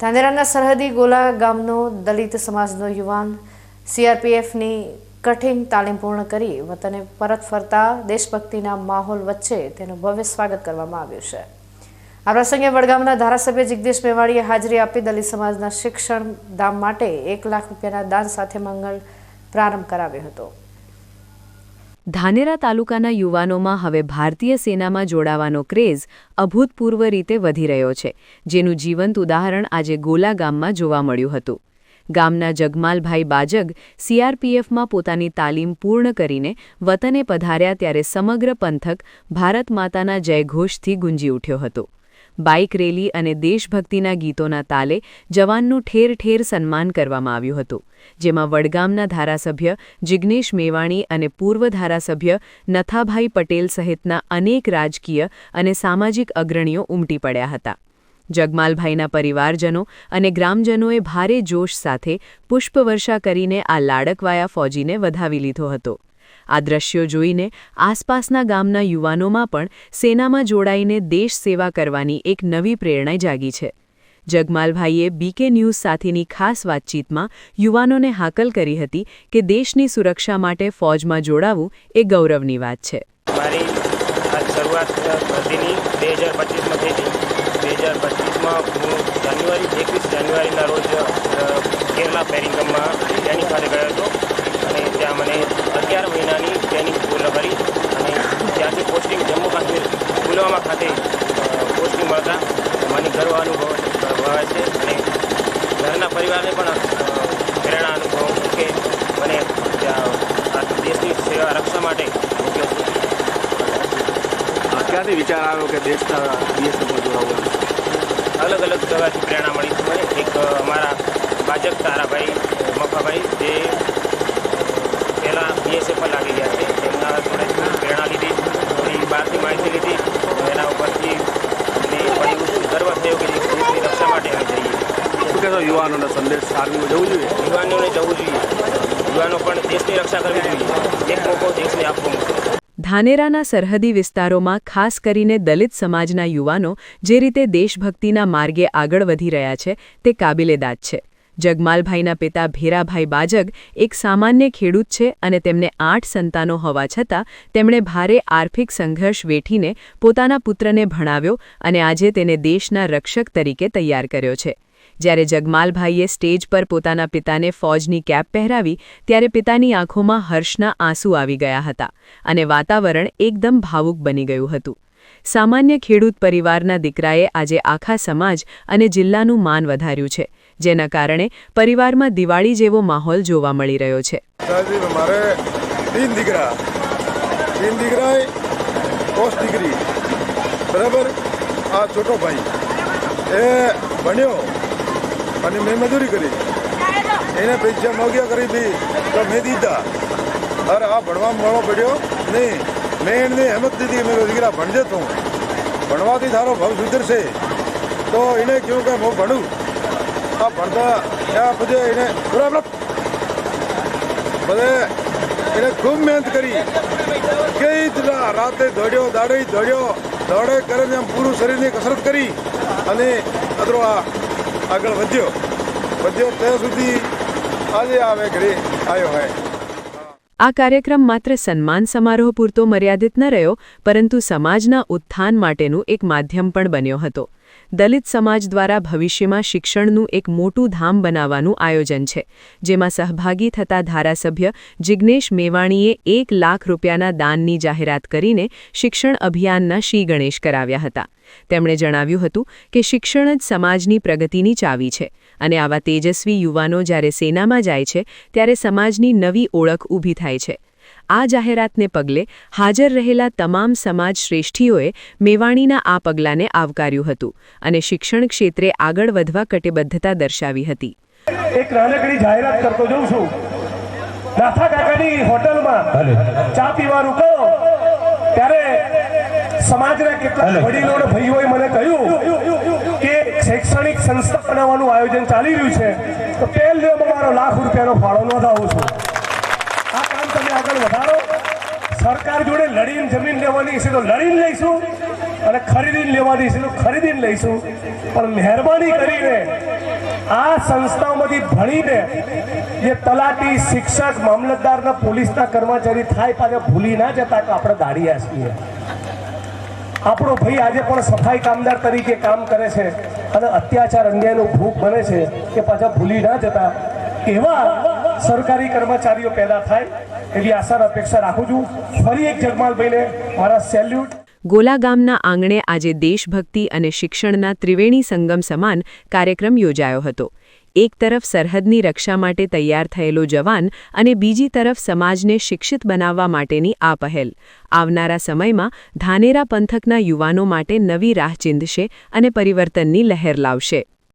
ધાનેરાના સરહદી ગોલા ગામનો દલિત સમાજનો યુવાન સીઆરપીએફની કઠિન તાલીમ પૂર્ણ કરી વતને પરત ફરતા દેશભક્તિના માહોલ વચ્ચે તેનું ભવ્ય સ્વાગત કરવામાં આવ્યું છે। આ પ્રસંગે વડગામના ધારાસભ્ય જિગ્નેશ મેવાણીએ હાજરી આપી દલિત સમાજના શિક્ષણ ધામ માટે 1 લાખ રૂપિયાના દાન સાથે મંગળ પ્રારંભ કરાવ્યો હતો। ધાનેરા તાલુકાના યુવાનોમાં હવે ભારતીય સેનામાં જોડાવાનો ક્રેઝ અભૂતપૂર્વ રીતે વધી રહ્યો છે, જેનું જીવંત ઉદાહરણ આજે ગોલા ગામમાં જોવા મળ્યું હતું। ગામના જગમાલભાઈ બાજગ સીઆરપીએફમાં પોતાની તાલીમ પૂર્ણ કરીને વતને પધાર્યા ત્યારે સમગ્ર પંથક ભારત માતાના જયઘોષથી ગુંજી ઉઠ્યો હતો। બાઇક રેલી અને દેશભક્તિના ગીતોના તાલે જવાનનું ઠેર ઠેર સન્માન કરવામાં આવ્યું હતું, જેમાં વડગામના ધારાસભ્ય જિગ્નેશ મેવાણી અને પૂર્વ ધારાસભ્ય નથાભાઈ પટેલ સહિતના અનેક રાજકીય અને સામાજિક અગ્રણીઓ ઉમટી પડ્યા હતા। જગમાલભાઈના પરિવારજનો અને ગ્રામજનોએ ભારે જોશ સાથે પુષ્પવર્ષા કરીને આ લાડકવાયા ફૌજીને વધાવી લીધો હતો। આ દ્રશ્યો જોઈને આસપાસના ગામના યુવાનોમાં પણ સેનામાં જોડાઈને દેશ સેવા કરવાની એક નવી પ્રેરણા જાગી છે। જગમાલભાઈએ બીકે ન્યૂઝ સાથેની ખાસ વાતચીતમાં યુવાનોને હાકલ કરી હતી કે દેશની સુરક્ષા માટે ફૌજમાં જોડાવું એ ગૌરવની વાત છે। મારી આ શરૂઆત ભરતીની 2025માં થઈ હતી। 2025માં હું 21 જાન્યુઆરીના રોજ કેરલા પેરિંગમમાં ટ્રેનિંગ માટે ગયો હતો અને ત્યાં મને 11 મહિનાની ટ્રેનિંગ પૂર્ણ કરી અને ત્યાંથી પોસ્ટિંગ જમ્મુ કાશ્મીર પુલવામા ખાતે પોસ્ટિંગ મળતા મને ગર્વ અનુભવાય છે અને ઘરના પરિવારને પણ પ્રેરણા અનુભવું છું કે મને દેશની સેવા રક્ષા માટે મૂક્યો છું। ક્યાંથી વિચાર આવ્યો કે દેશના બીએસએફમાં જોડાવવું? અલગ અલગ જગ્યાથી પ્રેરણા મળી છે મને। એક અમારા બાજક તારાભાઈ મફાભાઈ જે પહેલાં બીએસએફમાં લાગી ગયા છે, તેમના જોડે પ્રેરણા લીધી, થોડી બહારથી માહિતી લીધી, એના ઉપરથી અમને પડી ગર્વ થયો કે દેશની રક્ષા માટે અમે જઈએ। શું કહેશો યુવાનોને સંદેશ આર્મીમાં જવું જોઈએ? યુવાનોને જવું જોઈએ, યુવાનો પણ દેશની રક્ષા કરવી જોઈએ, એક મોકો દેશને આપવો મૂકે। ધાનેરાના સરહદી વિસ્તારોમાં ખાસ કરીને દલિત સમાજના યુવાનો જે રીતે દેશભક્તિના માર્ગે આગળ વધી રહ્યા છે તે કાબિલેદાદ છે। જગમાલભાઈના પિતા ભેરાભાઈ બાજગ એક સામાન્ય ખેડૂત છે અને તેમને 8 સંતાનો હોવા છતાં તેમણે ભારે આર્થિક સંઘર્ષ વેઠીને પોતાના પુત્રને ભણાવ્યો અને આજે તેને દેશના રક્ષક તરીકે તૈયાર કર્યો છે। જ્યારે જગમાલભાઈએ સ્ટેજ પર પોતાના પિતાને ફૌજની કેપ પહેરાવી ત્યારે પિતાની આંખોમાં હર્ષના આંસુ આવી ગયા હતા અને વાતાવરણ એકદમ ભાવુક બની ગયું હતું। સામાન્ય ખેડૂત પરિવારના દીકરાએ આજે આખા સમાજ અને જિલ્લાનું માન વધાર્યું છે, જેના કારણે પરિવારમાં દિવાળી જેવો માહોલ જોવા મળી રહ્યો છે। મારે 3 દીકરા પોસ્ટ ડિગ્રી બરાબર। આ છોટો ભાઈ એ ભણ્યો અને મેં મજૂરી કરી, એને પૈસા મોગ્યા કરી દી તો મેં દીધા। અરે આ ભણવામાં મળવો પડ્યો નહીં, મેં એને હિંમત દીધી મેં દીકરા ભણજે, તું ભણવાથી તારો ભાવ સુધરશે। તો એને કહ્યું કે હું ભણું। આ ભણતા ત્યાં પછી એને બરાબર બધે એને ખૂબ મહેનત કરી, કઈ રાતે દોડ્યો દોડે કરીને આમ પૂરું શરીરની કસરત કરી અને અદરો આગળ વધ્યો ત્યાં સુધી આજે આવે ઘરે આવ્યો હોય। આ કાર્યક્રમ માત્ર સન્માન સમારોહ પૂરતો મર્યાદિત ન રહ્યો, પરંતુ સમાજના ઉત્થાન માટેનું એક માધ્યમ પણ બન્યો હતો। દલિત સમાજ દ્વારા ભવિષ્યમાં શિક્ષણનું એક મોટું ધામ બનાવવાનું આયોજન છે, જેમાં સહભાગી થતા ધારાસભ્ય જિગ્નેશ મેવાણીએ 1 લાખ રૂપિયાના દાનની જાહેરાત કરીને શિક્ષણ અભિયાનના શ્રી ગણેશ કરાવ્યા હતા। તેમણે જણાવ્યું હતું કે શિક્ષણ જ સમાજની પ્રગતિની ચાવી છે અને આવા તેજસ્વી યુવાનો જ્યારે સેનામાં જાય છે ત્યારે સમાજની નવી ઓળખ ઊભી થાય છે। આ જાહેરાતને પગલે હાજર રહેલા તમામ સમાજ શ્રેષ્ઠીઓએ મેવાણીના આ પગલાંને આવકાર્યું હતું અને શિક્ષણ ક્ષેત્રે આગળ વધવા કટિબદ્ધતા દર્શાવી હતી। એક નાનકડી જાહેરાત કરતો જોઉં છું, નાથા કાકાની હોટલમાં ચા પીવા રૂકો ત્યારે સમાજના કેટલાક વડીલો અને ભાઈઓએ મને કહ્યું કે શૈક્ષણિક સંસ્થા બનાવવાનું આયોજન ચાલી રહ્યું છે, તો પહેલો મારો ₹1 લાખ ફાળો નોંધાવું છું। આ કામ તમે આગળ વધારો। સરકાર જોડે લડીને જમીન લેવાની છે તો લડીને લઈશું અને ખરીદીને લેવાની છે તો ખરીદીને લઈશું, પણ મહેરબાની કરીને આ સંસ્થાઓમાંથી ભણીને જે તલાટી, શિક્ષક, મામલતદારના, પોલીસના કર્મચારી થાય પાછા ભૂલી ના જતા કે આપણે દાડિયા છીએ. આપણો ભાઈ આજે પણ સફાઈ કામદાર તરીકે કામ કરે છે અને અત્યાચાર અન્યાયનો ભોગ બને છે કે પાછા ભૂલી ના જતા એવા સરકારી કર્મચારીઓ પેદા થાય એવી આશા અપેક્ષા રાખું છું. ફરી એક જગમાલભાઈને મારા સેલ્યુટ. ગોલા ગામના આંગણે આજે દેશભક્તિ અને શિક્ષણના ત્રિવેણી સંગમ સમાન કાર્યક્રમ યોજાયો હતો. એક તરફ સરહદની રક્ષા માટે તૈયાર થયેલો જવાન અને બીજી તરફ સમાજને શિક્ષિત બનાવવા માટેની આ પહેલ આવનારા સમયમાં ધાનેરા પંથકના યુવાનો માટે નવી રાહ ચીંધશે અને પરિવર્તનની લહેર લાવશે.